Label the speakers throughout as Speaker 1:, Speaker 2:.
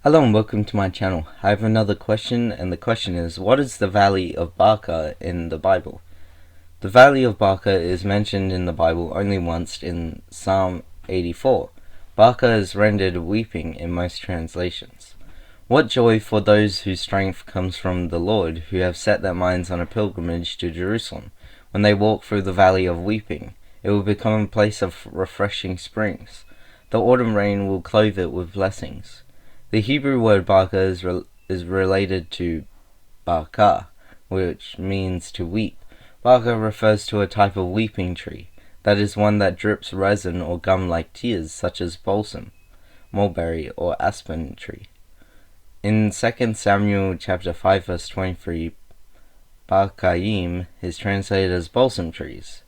Speaker 1: Hello and welcome to my channel. I have another question, and the question is, what is the Valley of Baca in the Bible? The Valley of Baca is mentioned in the Bible only once in Psalm 84. Baca is rendered weeping in most translations. What joy for those whose strength comes from the Lord, who have set their minds on a pilgrimage to Jerusalem. When they walk through the Valley of Weeping, it will become a place of refreshing springs. The autumn rain will clothe it with blessings. The Hebrew word Baca is related to Baca, which means to weep. Baca refers to a type of weeping tree, that is one that drips resin or gum like tears, such as balsam, mulberry, or aspen tree. In 2 Samuel chapter 5 verse 23, Bacaim is translated as balsam trees.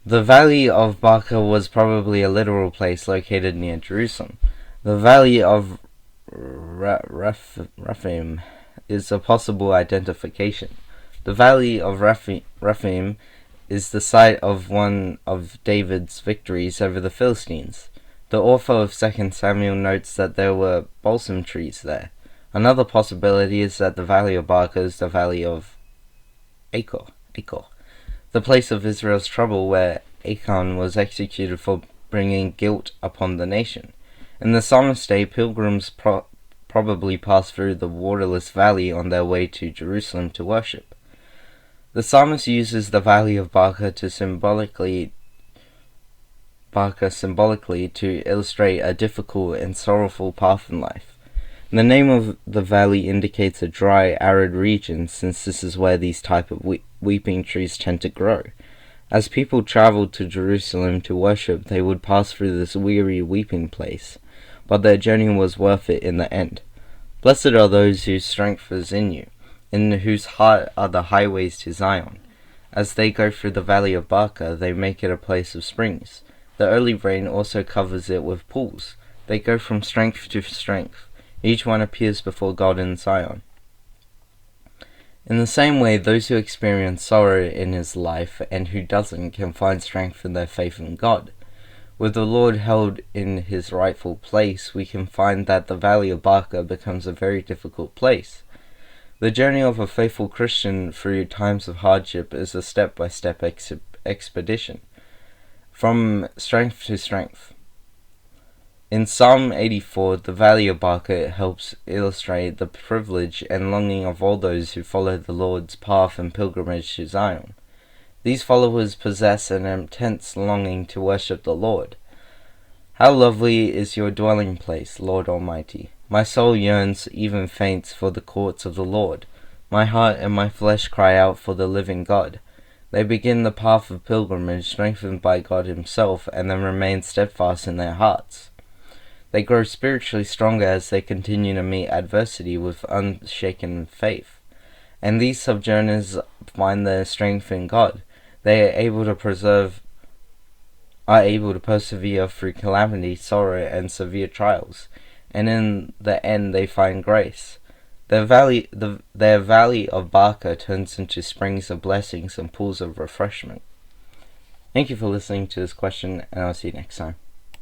Speaker 1: The Valley of Baca was probably a literal place located near Jerusalem. The Valley of Rephaim is a possible identification. The Valley of Rephaim is the site of one of David's victories over the Philistines. The author of 2 Samuel notes that there were balsam trees there. Another possibility is that the Valley of Baca is the Valley of Achor, the place of Israel's trouble, where Achan was executed for bringing guilt upon the nation. In the psalmist's day, pilgrims probably passed through the waterless valley on their way to Jerusalem to worship. The psalmist uses the Valley of Baca symbolically to illustrate a difficult and sorrowful path in life. The name of the valley indicates a dry, arid region, since this is where these type of weeping trees tend to grow. As people traveled to Jerusalem to worship, they would pass through this weary weeping place, but their journey was worth it in the end. Blessed are those whose strength is in you, in whose heart are the highways to Zion. As they go through the Valley of Baca, they make it a place of springs. The early rain also covers it with pools. They go from strength to strength. Each one appears before God in Zion. In the same way, those who experience sorrow in his life and who doesn't can find strength in their faith in God. With the Lord held in his rightful place, we can find that the Valley of Baca becomes a very difficult place. The journey of a faithful Christian through times of hardship is a step-by-step expedition, from strength to strength. In Psalm 84, the Valley of Baca helps illustrate the privilege and longing of all those who follow the Lord's path and pilgrimage to Zion. These followers possess an intense longing to worship the Lord. How lovely is your dwelling place, Lord Almighty! My soul yearns, even faints, for the courts of the Lord. My heart and my flesh cry out for the living God. They begin the path of pilgrimage strengthened by God himself, and then remain steadfast in their hearts. They grow spiritually stronger as they continue to meet adversity with unshaken faith. And these sojourners find their strength in God. They are able to persevere through calamity, sorrow, and severe trials, and in the end they find grace. Their valley of Baca turns into springs of blessings and pools of refreshment. Thank you for listening to this question, and I'll see you next time.